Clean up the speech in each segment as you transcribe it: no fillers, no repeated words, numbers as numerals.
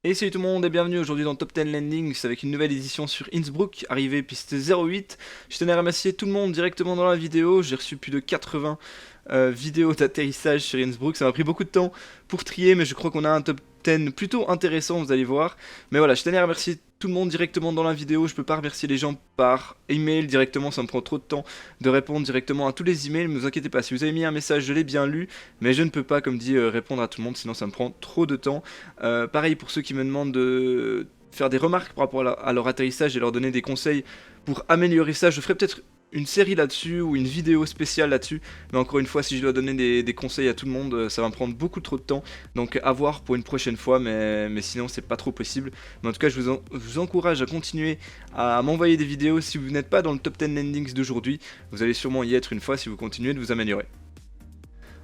Et salut tout le monde et bienvenue aujourd'hui dans Top 10 Landings avec une nouvelle édition sur Innsbruck, arrivée piste 08. Je tenais à remercier tout le monde directement dans la vidéo, j'ai reçu plus de 80 vidéos d'atterrissage sur Innsbruck, ça m'a pris beaucoup de temps pour trier mais je crois qu'on a un top 10 plutôt intéressant, vous allez voir. Mais voilà, je tenais à remercier tout le monde directement dans la vidéo, je peux pas remercier les gens par email directement, ça me prend trop de temps de répondre directement à tous les emails, ne vous inquiétez pas, si vous avez mis un message je l'ai bien lu, mais je ne peux pas comme dit répondre à tout le monde sinon ça me prend trop de temps. Pareil pour ceux qui me demandent de faire des remarques par rapport à leur atterrissage et leur donner des conseils pour améliorer ça, je ferai peut-être une série là-dessus ou une vidéo spéciale là-dessus, mais encore une fois si je dois donner des conseils à tout le monde ça va me prendre beaucoup trop de temps, donc à voir pour une prochaine fois, mais sinon c'est pas trop possible. Mais en tout cas je vous encourage à continuer à m'envoyer des vidéos. Si vous n'êtes pas dans le top 10 landings d'aujourd'hui, vous allez sûrement y être une fois si vous continuez de vous améliorer.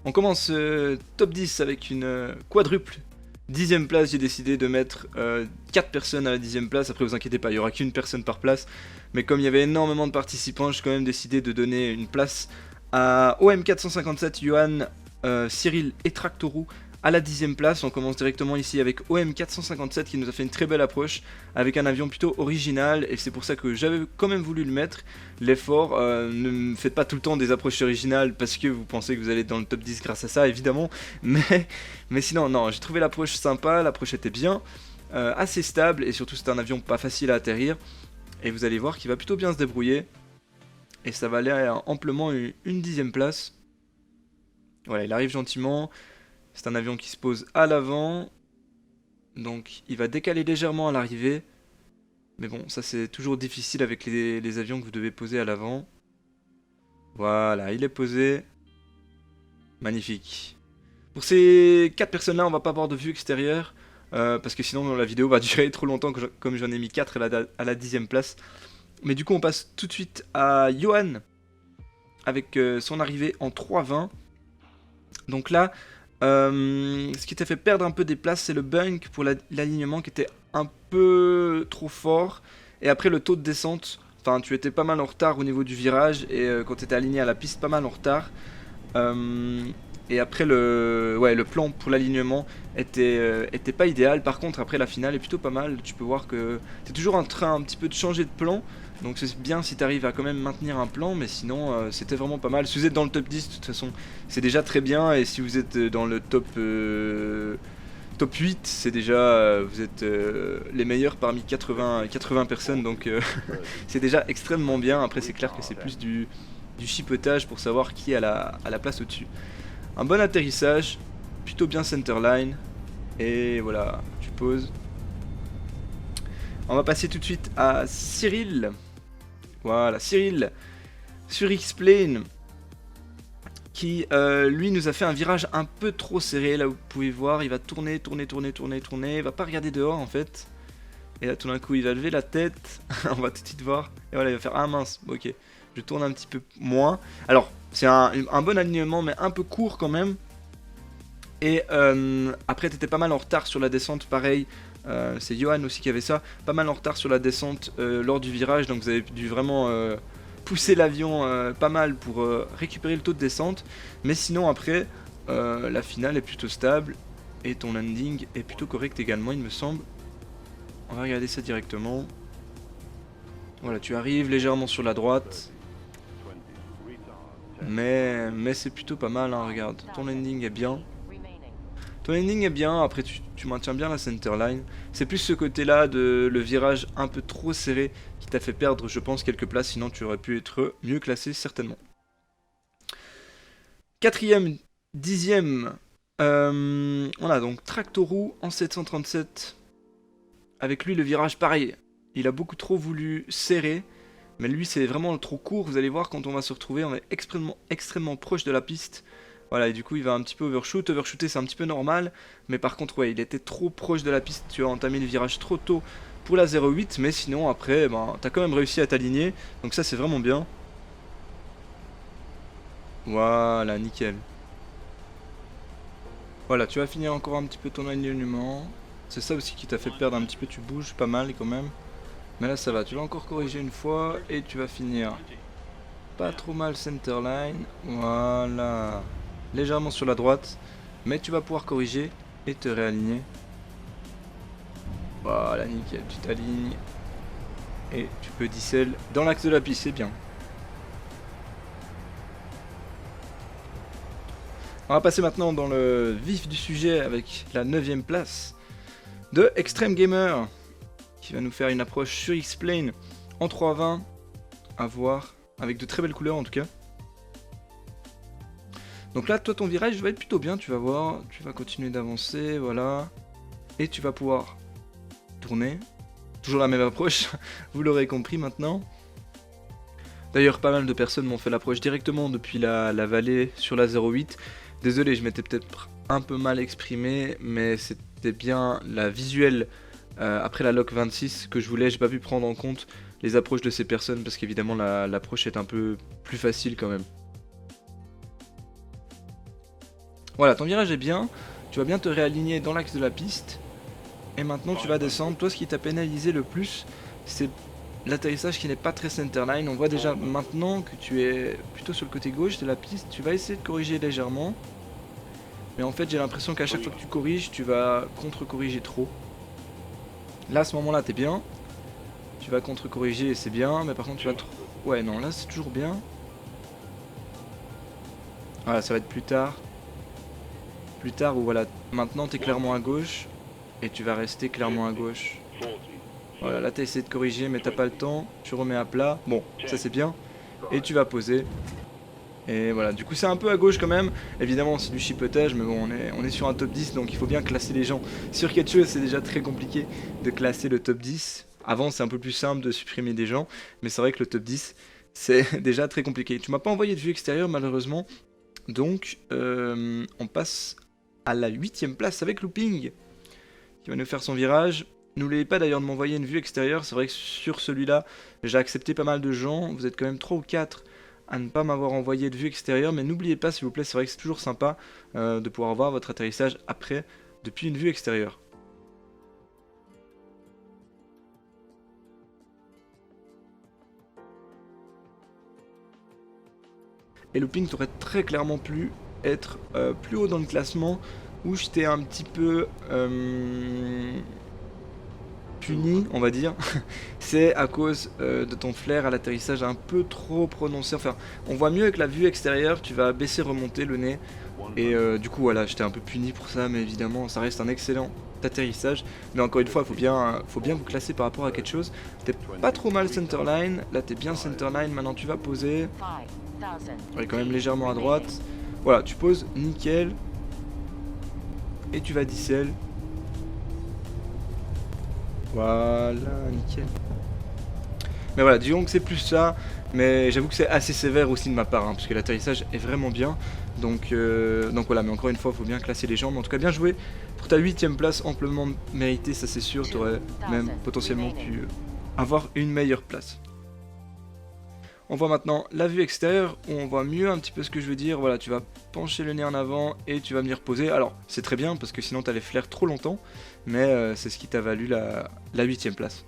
On commence top 10 avec une quadruple 10ème place. J'ai décidé de mettre 4 personnes à la 10ème place. Après vous inquiétez pas, il n'y aura qu'une personne par place. Mais comme il y avait énormément de participants, j'ai quand même décidé de donner une place à OM457, Johan, Cyril et Tractorou à la 10ème place. On commence directement ici avec OM457 qui nous a fait une très belle approche avec un avion plutôt original, et c'est pour ça que j'avais quand même voulu le mettre. L'effort, ne me faites pas tout le temps des approches originales parce que vous pensez que vous allez être dans le top 10 grâce à ça évidemment, mais sinon non, j'ai trouvé l'approche sympa, l'approche était bien, assez stable, et surtout c'est un avion pas facile à atterrir, et vous allez voir qu'il va plutôt bien se débrouiller, et ça va aller amplement une 10ème place. Voilà, il arrive gentiment. C'est un avion qui se pose à l'avant, donc il va décaler légèrement à l'arrivée. Mais bon, ça c'est toujours difficile avec les avions que vous devez poser à l'avant. Voilà, il est posé. Magnifique. Pour ces 4 personnes-là, on va pas avoir de vue extérieure, parce que sinon la vidéo va durer trop longtemps, comme j'en ai mis 4 à la 10ème place. Mais du coup, on passe tout de suite à Johan, avec son arrivée en 3,20. Donc là, ce qui t'a fait perdre un peu des places, c'est le bunk pour l'alignement qui était un peu trop fort. Et après le taux de descente, enfin tu étais pas mal en retard au niveau du virage. Et quand tu étais aligné à la piste, pas mal en retard. Et après le plan pour l'alignement était pas idéal. Par contre après la finale est plutôt pas mal. Tu peux voir que tu es toujours en train un petit peu de changer de plan. Donc c'est bien si tu arrives à quand même maintenir un plan. Mais sinon c'était vraiment pas mal. Si vous êtes dans le top 10 de toute façon c'est déjà très bien. Et si vous êtes dans le top 8, c'est déjà vous êtes les meilleurs parmi 80 personnes. Donc c'est déjà extrêmement bien. Après c'est clair que c'est plus du chipotage pour savoir qui est à la place au-dessus. Un bon atterrissage, plutôt bien centerline, et voilà, tu poses. On va passer tout de suite à Cyril. Voilà, Cyril sur X-Plane, qui lui nous a fait un virage un peu trop serré. Là vous pouvez voir, il va tourner, il va pas regarder dehors en fait. Et là tout d'un coup il va lever la tête, on va tout de suite voir, et voilà il va faire ah mince, ok, je tourne un petit peu moins. Alors c'est un bon alignement mais un peu court quand même. Et après t'étais pas mal en retard sur la descente, pareil, c'est Johan aussi qui avait ça, pas mal en retard sur la descente lors du virage, donc vous avez dû vraiment pousser l'avion pas mal pour récupérer le taux de descente. Mais sinon après la finale est plutôt stable et ton landing est plutôt correct également il me semble. On va regarder ça directement. Voilà, tu arrives légèrement sur la droite. Mais c'est plutôt pas mal, hein, regarde. Ton landing est bien. Ton landing est bien, après tu maintiens bien la centerline. C'est plus ce côté-là de le virage un peu trop serré qui t'a fait perdre, je pense, quelques places. Sinon, tu aurais pu être mieux classé, certainement. 4ème, 10ème. On a donc Tractorou en 737. Avec lui, le virage, pareil. Il a beaucoup trop voulu serrer. Mais lui, c'est vraiment trop court. Vous allez voir, quand on va se retrouver, on est extrêmement proche de la piste. Voilà, et du coup, il va un petit peu overshoot. Overshooter, c'est un petit peu normal. Mais par contre, ouais, il était trop proche de la piste. Tu as entamé le virage trop tôt pour la 08. Mais sinon, après, ben, t'as quand même réussi à t'aligner. Donc ça, c'est vraiment bien. Voilà, nickel. Voilà, tu vas finir encore un petit peu ton alignement. C'est ça aussi qui t'a fait perdre un petit peu. Tu bouges pas mal quand même. Mais là ça va, tu vas encore corriger une fois et tu vas finir pas trop mal centerline. Voilà, légèrement sur la droite, mais tu vas pouvoir corriger et te réaligner. Voilà, nickel, tu t'alignes. Et tu peux decel dans l'axe de la piste, c'est bien. On va passer maintenant dans le vif du sujet avec la 9ème place de Extreme Gamer, qui va nous faire une approche sur X-Plane en 3.20 à voir, avec de très belles couleurs en tout cas. Donc là, toi, ton virage va être plutôt bien, tu vas voir, tu vas continuer d'avancer, voilà, et tu vas pouvoir tourner. Toujours la même approche, vous l'aurez compris maintenant. D'ailleurs, pas mal de personnes m'ont fait l'approche directement depuis la vallée sur la 08. Désolé, je m'étais peut-être un peu mal exprimé, mais c'était bien la visuelle après la lock 26 que je voulais. J'ai pas pu prendre en compte les approches de ces personnes parce qu'évidemment l'approche est un peu plus facile quand même. Voilà, ton virage est bien, tu vas bien te réaligner dans l'axe de la piste. Et maintenant tu vas descendre. Toi, ce qui t'a pénalisé le plus, c'est l'atterrissage qui n'est pas très centerline. On voit déjà maintenant que tu es plutôt sur le côté gauche de la piste. Tu vas essayer de corriger légèrement. Mais en fait, j'ai l'impression qu'à chaque fois que tu corriges, tu vas contre-corriger trop. Là, à ce moment-là, t'es bien. Tu vas contre-corriger et c'est bien. Mais par contre, tu vas trop... Ouais, non, là, c'est toujours bien. Voilà, ça va être plus tard. Plus tard, où voilà, maintenant, t'es clairement à gauche. Et tu vas rester clairement à gauche. Voilà, là t'as essayé de corriger mais t'as pas le temps. Tu remets à plat. Bon, ça c'est bien. Et tu vas poser. Et voilà, du coup c'est un peu à gauche quand même. Évidemment c'est du chipotage, mais bon on est sur un top 10, donc il faut bien classer les gens. Sur quelque chose c'est déjà très compliqué de classer le top 10. Avant c'est un peu plus simple de supprimer des gens, mais c'est vrai que le top 10 c'est déjà très compliqué. Tu m'as pas envoyé de vue extérieure malheureusement. Donc on passe à la 8ème place avec Looping, qui va nous faire son virage. N'oubliez pas d'ailleurs de m'envoyer une vue extérieure. C'est vrai que sur celui-là, j'ai accepté pas mal de gens. Vous êtes quand même 3 ou 4 à ne pas m'avoir envoyé de vue extérieure. Mais n'oubliez pas, s'il vous plaît, c'est vrai que c'est toujours sympa de pouvoir voir votre atterrissage après, depuis une vue extérieure. Et Looping t'aurait très clairement plu être plus haut dans le classement, où j'étais un petit peu puni, on va dire. C'est à cause de ton flair à l'atterrissage un peu trop prononcé. Enfin, on voit mieux avec la vue extérieure, tu vas baisser, remonter le nez. Et du coup, voilà, j'étais un peu puni pour ça, mais évidemment, ça reste un excellent atterrissage. Mais encore une fois, il faut bien vous classer par rapport à quelque chose. T'es pas trop mal centerline, là t'es bien centerline, maintenant tu vas poser. On est quand même légèrement à droite. Voilà, tu poses, nickel. Et tu vas decel. Voilà, nickel. Mais voilà, disons que c'est plus ça. Mais j'avoue que c'est assez sévère aussi de ma part, hein, parce que l'atterrissage est vraiment bien. Donc voilà, mais encore une fois, il faut bien classer les jambes. En tout cas, bien joué pour ta 8ème place, amplement méritée, ça c'est sûr. Tu aurais même potentiellement pu avoir une meilleure place. On voit maintenant la vue extérieure, où on voit mieux un petit peu ce que je veux dire. Voilà, tu vas pencher le nez en avant et tu vas venir poser. Alors, c'est très bien, parce que sinon tu allais flair trop longtemps. Mais c'est ce qui t'a valu la 8ème place.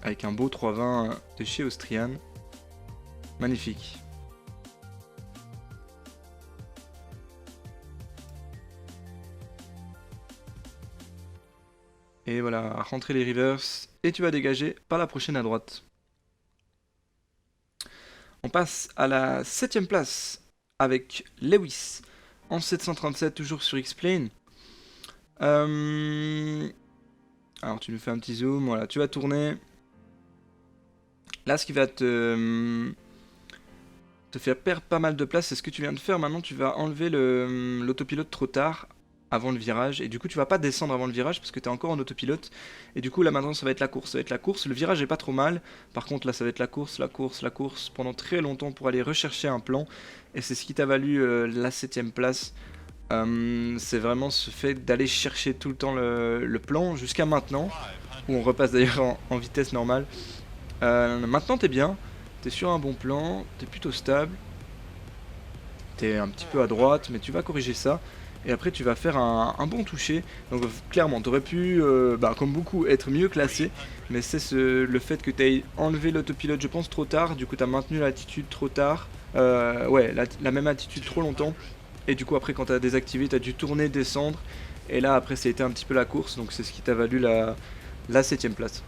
Avec un beau 320 de chez Austrian. Magnifique. Et voilà, rentrer les reverse. Et tu vas dégager par la prochaine à droite. On passe à la 7ème place avec Lewis en 737, toujours sur X-Plane. Alors tu nous fais un petit zoom, voilà, tu vas tourner. Là, ce qui va te faire perdre pas mal de place, c'est ce que tu viens de faire. Maintenant, tu vas enlever l'autopilote trop tard, avant le virage. Et du coup, tu vas pas descendre avant le virage parce que tu es encore en autopilote. Et du coup, là, maintenant, ça va être la course. Ça va être la course. Le virage est pas trop mal. Par contre, là, ça va être la course, la course, la course pendant très longtemps pour aller rechercher un plan. Et c'est ce qui t'a valu la 7ème place. C'est vraiment ce fait d'aller chercher tout le temps le plan jusqu'à maintenant, où on repasse d'ailleurs en vitesse normale. Maintenant t'es bien, t'es sur un bon plan, t'es plutôt stable, t'es un petit peu à droite, mais tu vas corriger ça. Et après tu vas faire un bon toucher. Donc clairement t'aurais pu, comme beaucoup, être mieux classé. Mais c'est le fait que tu aies enlevé l'autopilote, je pense, trop tard. Du coup tu as maintenu l'attitude trop tard. Ouais, la même attitude trop longtemps. Et du coup après quand tu as désactivé, tu as dû tourner, descendre. Et là après ça a été un petit peu la course, donc c'est ce qui t'a valu la 7ème place.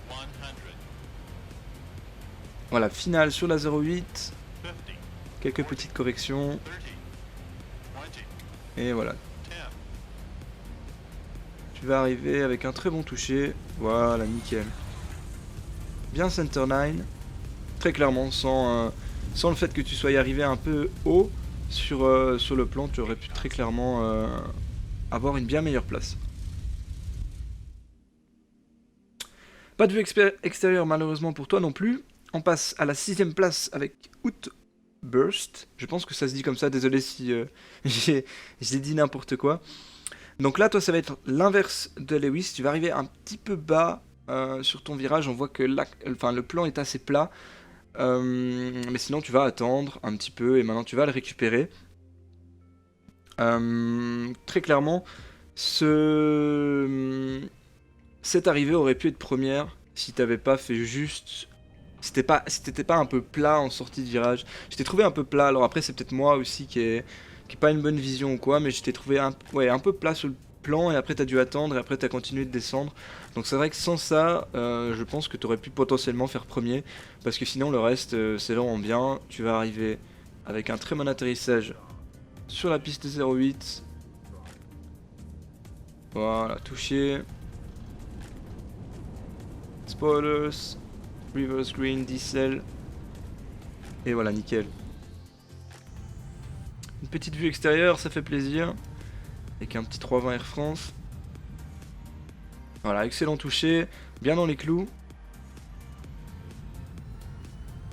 Voilà, finale sur la 08. Quelques petites corrections. Et voilà. Tu vas arriver avec un très bon toucher. Voilà, nickel. Bien center line. Très clairement, sans le fait que tu sois arrivé un peu haut sur le plan, tu aurais pu très clairement avoir une bien meilleure place. Pas de vue extérieure malheureusement pour toi non plus. On passe à la 6ème place avec Outburst. Je pense que ça se dit comme ça, désolé si j'ai dit n'importe quoi. Donc là, toi, ça va être l'inverse de Lewis. Tu vas arriver un petit peu bas sur ton virage. On voit que le plan est assez plat. Mais sinon, tu vas attendre un petit peu et maintenant, tu vas le récupérer. Très clairement, cette arrivée aurait pu être première si t'avais pas fait juste... Si t'étais pas un peu plat en sortie de virage. Je t'ai trouvé un peu plat, alors après c'est peut-être moi aussi qui ai pas une bonne vision ou quoi, mais je t'ai trouvé un peu plat sur le plan et après t'as dû attendre et après t'as continué de descendre. Donc c'est vrai que sans ça, je pense que t'aurais pu potentiellement faire premier, parce que sinon le reste c'est vraiment bien. Tu vas arriver avec un très bon atterrissage sur la piste 08. Voilà, touché. Spoilers. Reverse green, diesel. Et voilà, nickel. Une petite vue extérieure, ça fait plaisir. Avec un petit 320 Air France. Voilà, excellent touché. Bien dans les clous.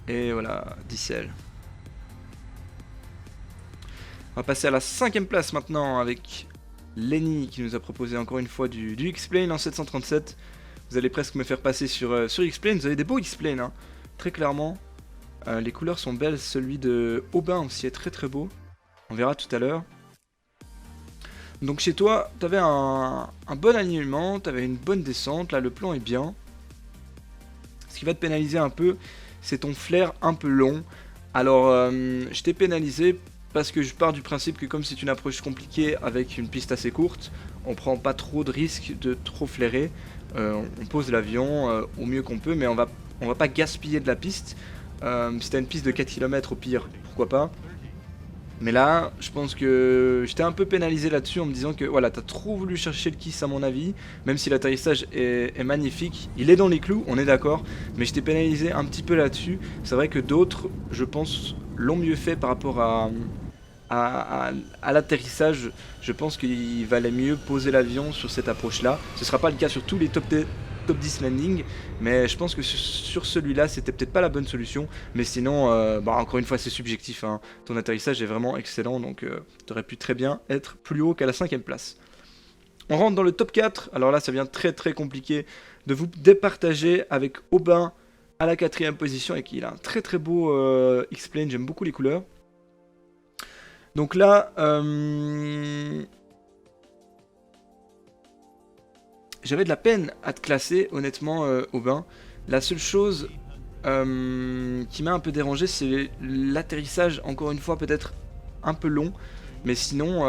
Et voilà, diesel. On va passer à la 5ème place maintenant avec Lenny qui nous a proposé encore une fois du X-Plane en 737. Vous allez presque me faire passer sur X-Plane. Vous avez des beaux X-Plane, hein. Très clairement. Les couleurs sont belles. Celui de Aubin aussi est très très beau. On verra tout à l'heure. Donc chez toi, tu avais un bon alignement, tu avais une bonne descente. Là, le plan est bien. Ce qui va te pénaliser un peu, c'est ton flair un peu long. Alors, je t'ai pénalisé parce que je pars du principe que comme c'est une approche compliquée avec une piste assez courte, on prend pas trop de risques de trop flairer. On pose l'avion au mieux qu'on peut, mais on va pas gaspiller de la piste. Si t'as une piste de 4 km au pire, pourquoi pas. Mais là, je pense que j'étais un peu pénalisé là-dessus en me disant que voilà, t'as trop voulu chercher le kiss à mon avis, même si l'atterrissage est magnifique. Il est dans les clous, on est d'accord, mais je t'ai pénalisé un petit peu là-dessus. C'est vrai que d'autres, je pense, l'ont mieux fait par rapport à l'atterrissage. Je pense qu'il valait mieux poser l'avion sur cette approche-là. Ce ne sera pas le cas sur tous les top 10 landing, mais je pense que sur celui-là c'était peut-être pas la bonne solution, mais sinon encore une fois c'est subjectif, hein. Ton atterrissage est vraiment excellent, donc tu aurais pu très bien être plus haut qu'à la 5ème place. On rentre dans le top 4, alors là ça devient très très compliqué de vous départager avec Aubin à la 4ème position et qu'il a un très très beau X-Plane, j'aime beaucoup les couleurs. Donc là j'avais de la peine à te classer, honnêtement, Aubin. La seule chose qui m'a un peu dérangé, c'est l'atterrissage, encore une fois, peut-être un peu long. Mais sinon,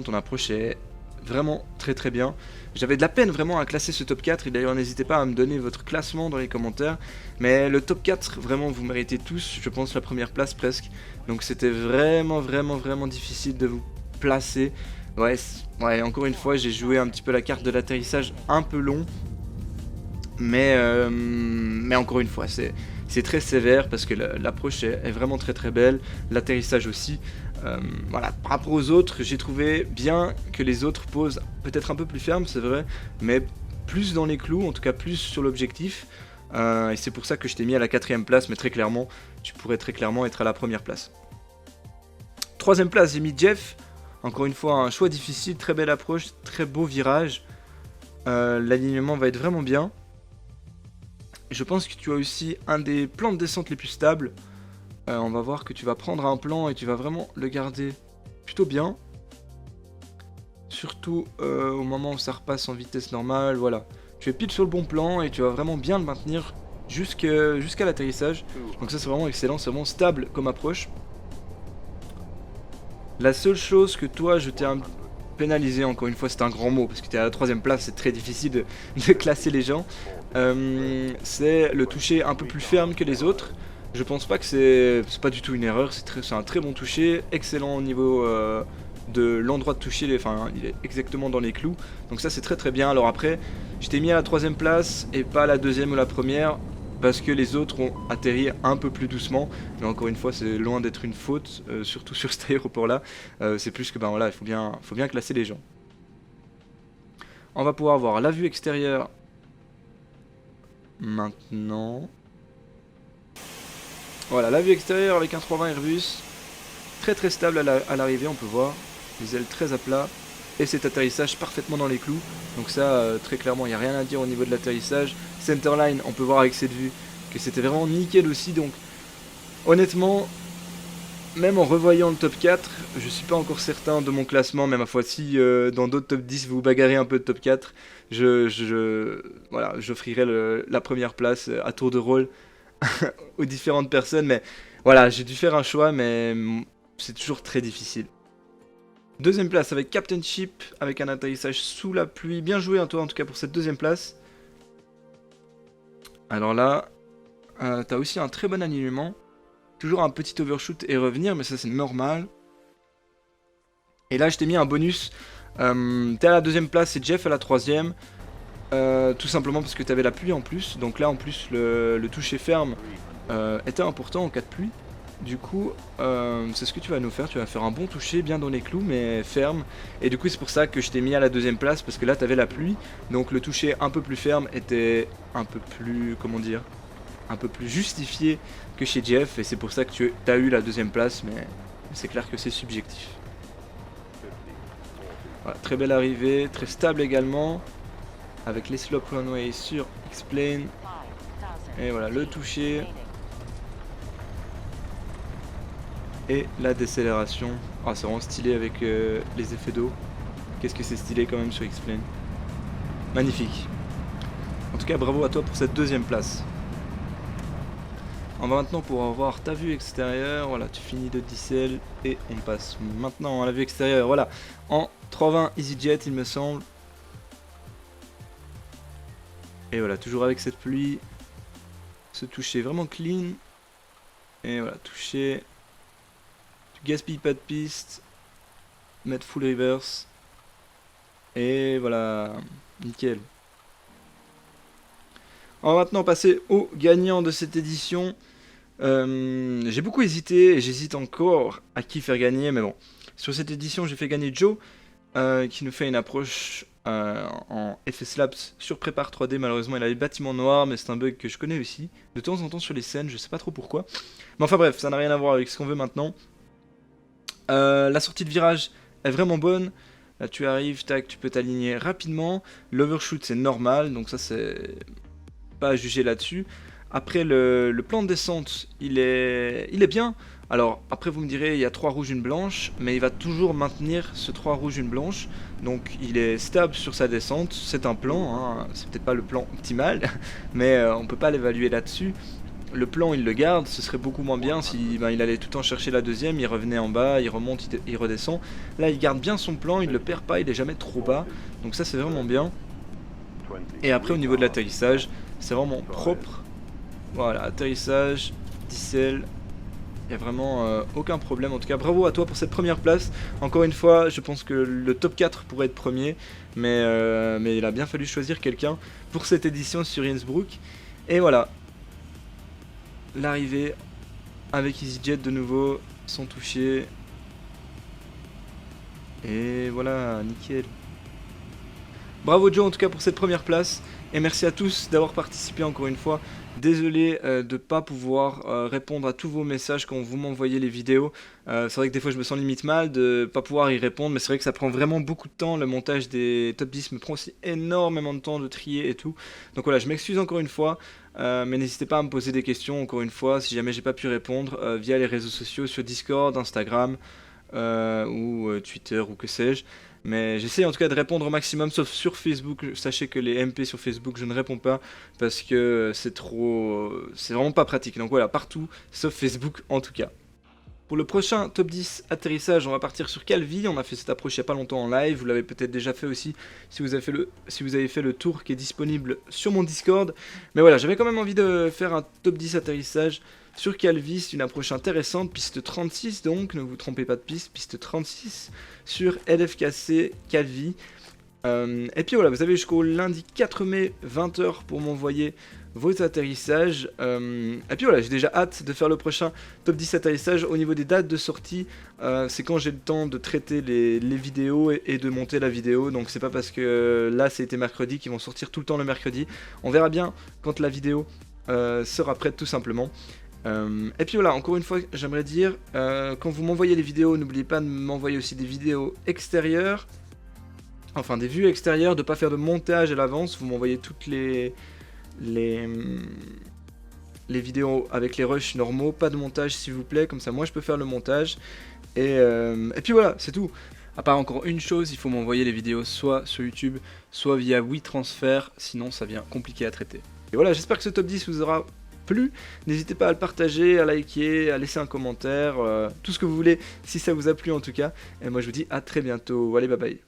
ton approche est vraiment très très bien. J'avais de la peine vraiment à classer ce top 4. Et d'ailleurs, n'hésitez pas à me donner votre classement dans les commentaires. Mais le top 4, vraiment, vous méritez tous, je pense, la première place presque. Donc c'était vraiment difficile de vous placer. Ouais, encore une fois, j'ai joué un petit peu la carte de l'atterrissage un peu long. Mais encore une fois, c'est très sévère parce que l'approche est vraiment très très belle. L'atterrissage aussi. Voilà, par rapport aux autres, j'ai trouvé bien que les autres posent peut-être un peu plus ferme, c'est vrai. Mais plus dans les clous, en tout cas plus sur l'objectif. Et c'est pour ça que je t'ai mis à la 4ème place. Mais très clairement, tu pourrais très clairement être à la première place. 3ème place, j'ai mis Jeff. Encore une fois, un choix difficile, très belle approche, très beau virage. L'alignement va être vraiment bien. Je pense que tu as aussi un des plans de descente les plus stables. On va voir que tu vas prendre un plan et tu vas vraiment le garder plutôt bien. Surtout au moment où ça repasse en vitesse normale, voilà. Tu es pile sur le bon plan et tu vas vraiment bien le maintenir jusqu'à l'atterrissage. Donc ça c'est vraiment excellent, c'est vraiment stable comme approche. La seule chose que toi je t'ai pénalisé, encore une fois c'est un grand mot parce que tu es à la 3ème place, c'est très difficile de classer les gens. C'est le toucher un peu plus ferme que les autres. Je pense pas que c'est pas du tout une erreur, c'est un très bon toucher, excellent au niveau de l'endroit de toucher, enfin il est exactement dans les clous, donc ça c'est très très bien. Alors après, je t'ai mis à la 3ème place et pas à la 2ème ou la 1ère, parce que les autres ont atterri un peu plus doucement, mais encore une fois c'est loin d'être une faute, surtout sur cet aéroport là, c'est plus que ben voilà, il faut bien classer les gens. On va pouvoir voir la vue extérieure maintenant. Voilà, la vue extérieure avec un 320 Airbus, très très stable à l'arrivée, on peut voir, les ailes très à plat, et cet atterrissage parfaitement dans les clous, donc ça très clairement il n'y a rien à dire au niveau de l'atterrissage. Centerline, on peut voir avec cette vue que c'était vraiment nickel aussi, donc honnêtement, même en revoyant le top 4, je suis pas encore certain de mon classement, même à fois si dans d'autres top 10 vous vous bagarrez un peu de top 4, voilà, j'offrirai la première place à tour de rôle aux différentes personnes, mais voilà, j'ai dû faire un choix, mais c'est toujours très difficile. 2ème place avec Captain Ship, avec un atterrissage sous la pluie. Bien joué, hein, toi, en tout cas, pour cette 2ème place. Alors là, t'as aussi un très bon alignement. Toujours un petit overshoot et revenir, mais ça, c'est normal. Et là, je t'ai mis un bonus. T'es à la 2ème place et Jeff à la 3ème. Tout simplement parce que tu avais la pluie en plus. Donc là, en plus, le toucher ferme était important en cas de pluie. Du coup, c'est ce que tu vas nous faire. Tu vas faire un bon toucher, bien dans les clous, mais ferme. Et du coup, c'est pour ça que je t'ai mis à la 2ème place, parce que là, tu avais la pluie. Donc le toucher un peu plus ferme était un peu plus, comment dire, un peu plus justifié que chez Jeff. Et c'est pour ça que tu as eu la 2ème place, mais c'est clair que c'est subjectif. Voilà, très belle arrivée, très stable également. Avec les slope runway sur X-Plane. Et voilà, le toucher. Et la décélération. Ah, c'est vraiment stylé avec les effets d'eau. Qu'est-ce que c'est stylé quand même sur X-Plane. Magnifique. En tout cas, bravo à toi pour cette 2ème place. On va maintenant pouvoir voir ta vue extérieure. Voilà, tu finis de decel et on passe maintenant à la vue extérieure. Voilà, en 320 EasyJet, il me semble. Et voilà, toujours avec cette pluie. Ce toucher vraiment clean. Et voilà, toucher. Tu gaspilles pas de piste. Mettre full reverse. Et voilà, nickel. On va maintenant passer au gagnant de cette édition. J'ai beaucoup hésité et j'hésite encore à qui faire gagner, mais bon. Sur cette édition, j'ai fait gagner Joe, qui nous fait une approche en FS Labs sur Prépare 3D. Malheureusement, il a les bâtiments noirs, mais c'est un bug que je connais aussi. De temps en temps sur les scènes, je sais pas trop pourquoi. Mais enfin bref, ça n'a rien à voir avec ce qu'on veut maintenant. La sortie de virage est vraiment bonne. Là, tu arrives, tac, tu peux t'aligner rapidement. L'overshoot, c'est normal, donc ça, c'est pas à juger là-dessus. Après, le plan de descente, il est bien. Alors, après, vous me direz, il y a 3 rouges, une blanche, mais il va toujours maintenir ce 3 rouges, une blanche. Donc, il est stable sur sa descente. C'est un plan, hein. C'est peut-être pas le plan optimal, mais on peut pas l'évaluer là-dessus. Le plan, il le garde. Ce serait beaucoup moins bien si il allait tout le temps chercher la 2ème, il revenait en bas, il remonte, il redescend. Là, il garde bien son plan, il le perd pas, il est jamais trop bas. Donc ça, c'est vraiment bien. Et après, au niveau de l'atterrissage, c'est vraiment propre. Voilà, atterrissage, decel, il n'y a vraiment aucun problème. En tout cas, bravo à toi pour cette première place. Encore une fois, je pense que le top 4 pourrait être premier, mais il a bien fallu choisir quelqu'un pour cette édition sur Innsbruck. Et voilà, l'arrivée avec EasyJet de nouveau, sans toucher. Et voilà, nickel. Bravo Joe en tout cas pour cette première place. Et merci à tous d'avoir participé encore une fois. Désolé de ne pas pouvoir répondre à tous vos messages quand vous m'envoyez les vidéos. C'est vrai que des fois je me sens limite mal de ne pas pouvoir y répondre, mais c'est vrai que ça prend vraiment beaucoup de temps. Le montage des top 10 me prend aussi énormément de temps de trier et tout. Donc voilà, je m'excuse encore une fois, mais n'hésitez pas à me poser des questions encore une fois si jamais j'ai pas pu répondre via les réseaux sociaux sur Discord, Instagram ou Twitter ou que sais-je. Mais j'essaie en tout cas de répondre au maximum, sauf sur Facebook. Sachez que les MP sur Facebook, je ne réponds pas parce que c'est vraiment pas pratique. Donc voilà, partout, sauf Facebook en tout cas. Pour le prochain top 10 atterrissage, on va partir sur Calvi. On a fait cette approche il n'y a pas longtemps en live. Vous l'avez peut-être déjà fait aussi si vous avez fait le tour qui est disponible sur mon Discord. Mais voilà, j'avais quand même envie de faire un top 10 atterrissage sur Calvi. C'est une approche intéressante. Piste 36 donc, ne vous trompez pas de piste. Piste 36 sur LFKC Calvi. Et puis voilà, vous avez jusqu'au lundi 4 mai 20h pour m'envoyer vos atterrissages. Et puis voilà, j'ai déjà hâte de faire le prochain top 10 atterrissage. Au niveau des dates de sortie, c'est quand j'ai le temps de traiter les vidéos et de monter la vidéo. Donc c'est pas parce que là c'était mercredi qu'ils vont sortir tout le temps le mercredi. On verra bien quand la vidéo sera prête tout simplement. Et puis voilà, encore une fois, j'aimerais dire, quand vous m'envoyez les vidéos, n'oubliez pas de m'envoyer aussi des vidéos extérieures. Enfin des vues extérieures, de ne pas faire de montage à l'avance. Vous m'envoyez toutes les vidéos avec les rushs normaux, pas de montage s'il vous plaît, comme ça moi je peux faire le montage. Et puis voilà, c'est tout. À part encore une chose, il faut m'envoyer les vidéos soit sur YouTube, soit via WeTransfer, sinon ça devient compliqué à traiter. Et voilà, j'espère que ce top 10 vous aura plu. N'hésitez pas à le partager, à liker, à laisser un commentaire, tout ce que vous voulez, si ça vous a plu en tout cas. Et moi je vous dis à très bientôt. Allez, bye bye.